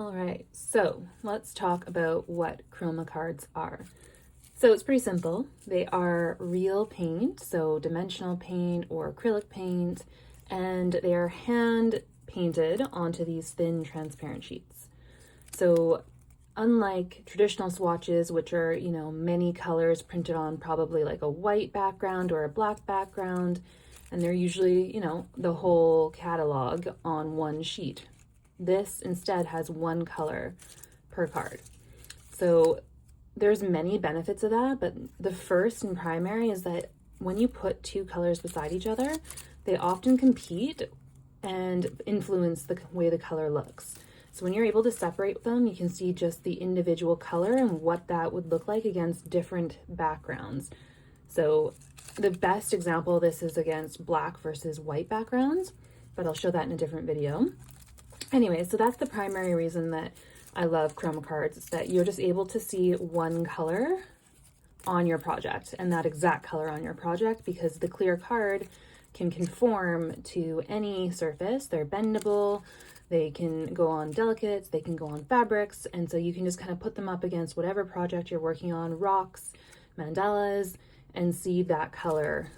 All right, so let's talk about what ChromaCards are. So it's pretty simple. They are real paint, so dimensional paint or acrylic paint, and they are hand painted onto these thin transparent sheets. So unlike traditional swatches, which are, many colors printed on probably like a white background or a black background, and they're usually, the whole catalog on one sheet. This instead has one color per card. So there's many benefits of that, but the first and primary is that when you put two colors beside each other, they often compete and influence the way the color looks. So when you're able to separate them, you can see just the individual color and what that would look like against different backgrounds. So the best example of this is against black versus white backgrounds, but I'll show that in a different video. Anyway, so that's the primary reason that I love ChromaCards. It's that you're just able to see one color on your project and that exact color on your project because the clear card can conform to any surface. They're bendable, they can go on delicates, they can go on fabrics, and so you can just kind of put them up against whatever project you're working on, rocks, mandalas, and see that color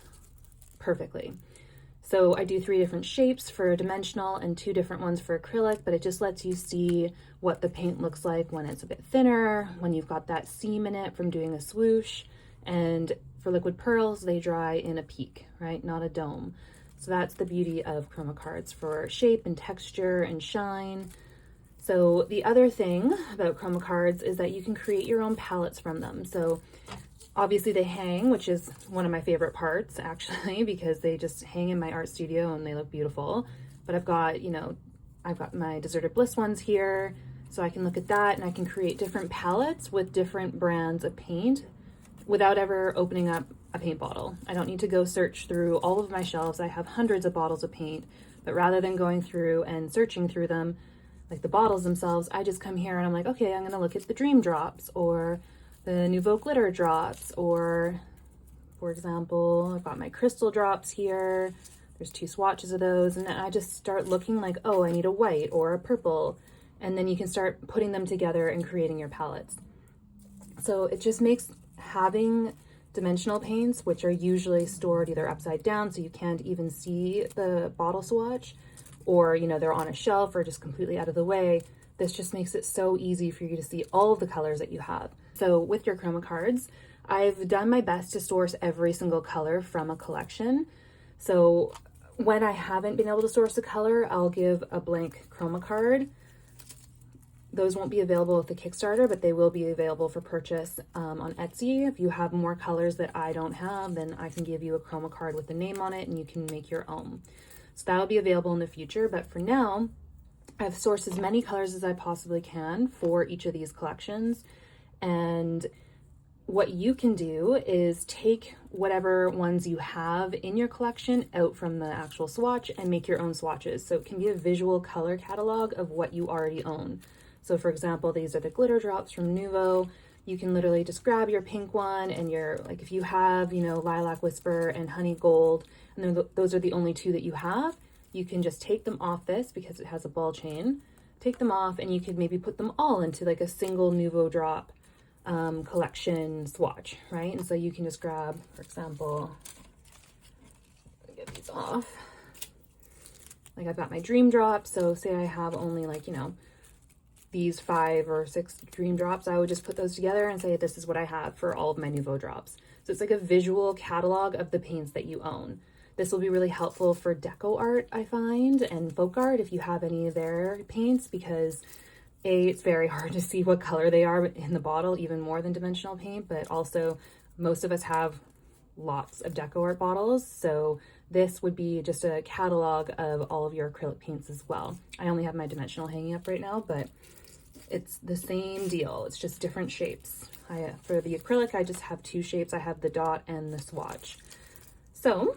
perfectly. So I do 3 different shapes for dimensional and 2 different ones for acrylic, but it just lets you see what the paint looks like when it's a bit thinner, when you've got that seam in it from doing a swoosh. And for liquid pearls, they dry in a peak, right? Not a dome. So that's the beauty of ChromaCards for shape and texture and shine. So the other thing about ChromaCards is that you can create your own palettes from them. So obviously they hang, which is one of my favorite parts actually, because they just hang in my art studio and they look beautiful. But I've got, I've got my Deserted Bliss ones here, so I can look at that and I can create different palettes with different brands of paint without ever opening up a paint bottle. I don't need to go search through all of my shelves. I have hundreds of bottles of paint, but rather than going through and searching through them, like the bottles themselves, I just come here and I'm like, okay, I'm gonna look at the Dream Drops or the Nouveau Glitter Drops, or for example, I've got my Crystal Drops here. There's 2 swatches of those, and then I just start looking like, oh, I need a white or a purple, and then you can start putting them together and creating your palettes. So it just makes having dimensional paints, which are usually stored either upside down so you can't even see the bottle swatch, or they're on a shelf or just completely out of the way. This just makes it so easy for you to see all of the colors that you have. So with your ChromaCards, I've done my best to source every single color from a collection. So when I haven't been able to source a color, I'll give a blank ChromaCard. Those won't be available with the Kickstarter, but they will be available for purchase on Etsy. If you have more colors that I don't have, then I can give you a ChromaCard with a name on it and you can make your own. So that'll be available in the future, but for now, I've sourced as many colors as I possibly can for each of these collections. And what you can do is take whatever ones you have in your collection out from the actual swatch and make your own swatches. So it can be a visual color catalog of what you already own. So for example, these are the glitter drops from Nouveau. You can literally just grab your pink one and like if you have, Lilac Whisper and Honey Gold, and those are the only 2 that you have, you can just take them off this because it has a ball chain, take them off, and you could maybe put them all into like a single Nouveau drop collection swatch, right? And so you can just grab, for example, get these off. Like I've got my Dream Drops, so say I have only like, these 5 or 6 Dream Drops, I would just put those together and say, this is what I have for all of my Nouveau drops. So it's like a visual catalog of the paints that you own. This will be really helpful for deco art, I find, and folk art if you have any of their paints, because it's very hard to see what color they are in the bottle, even more than dimensional paint, but also most of us have lots of deco art bottles, so this would be just a catalog of all of your acrylic paints as well. I only have my dimensional hanging up right now, but it's the same deal. It's just different shapes. For the acrylic, I just have 2 shapes. I have the dot and the swatch. So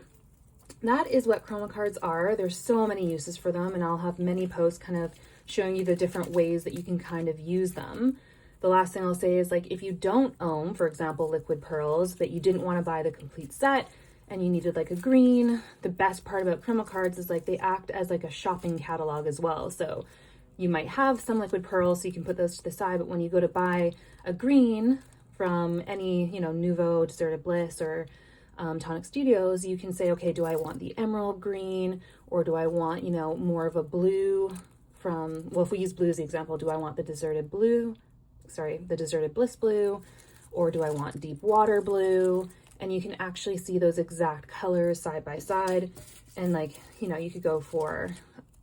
that is what ChromaCards are. There's so many uses for them, and I'll have many posts kind of showing you the different ways that you can kind of use them. The last thing I'll say is, like, if you don't own, for example, liquid pearls, but you didn't want to buy the complete set and you needed like a green, the best part about ChromaCards is like they act as like a shopping catalog as well. So you might have some liquid pearls, so you can put those to the side, but when you go to buy a green from any, you know, Nuvo, Deserted Bliss, or Tonic Studios, you can say, okay, do I want the emerald green, or do I want, you know, more of a blue from, well, if we use blue as the example, do I want the Deserted Bliss blue, or do I want deep water blue? And you can actually see those exact colors side by side. And like, you know, you could go for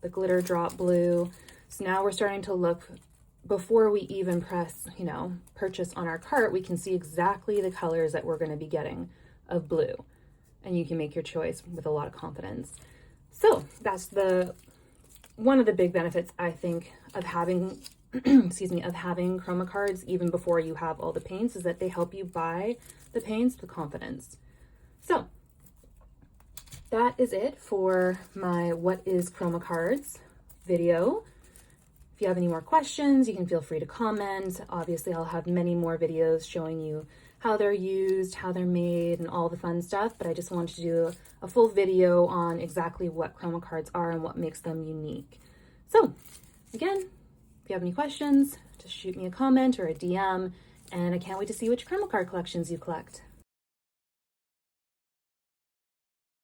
the glitter drop blue. So now we're starting to look, before we even press, you know, purchase on our cart, we can see exactly the colors that we're going to be getting of blue. And you can make your choice with a lot of confidence. So that's one of the big benefits, I think, of having excuse me, of having ChromaCards even before you have all the paints, is that they help you buy the paints with confidence. So that is it for my What is ChromaCards video. If you have any more questions, you can feel free to comment. Obviously, I'll have many more videos showing you how they're used, how they're made, and all the fun stuff, but I just wanted to do a full video on exactly what ChromaCards are and what makes them unique. So again, if you have any questions, just shoot me a comment or a DM, and I can't wait to see which ChromaCard collections you collect.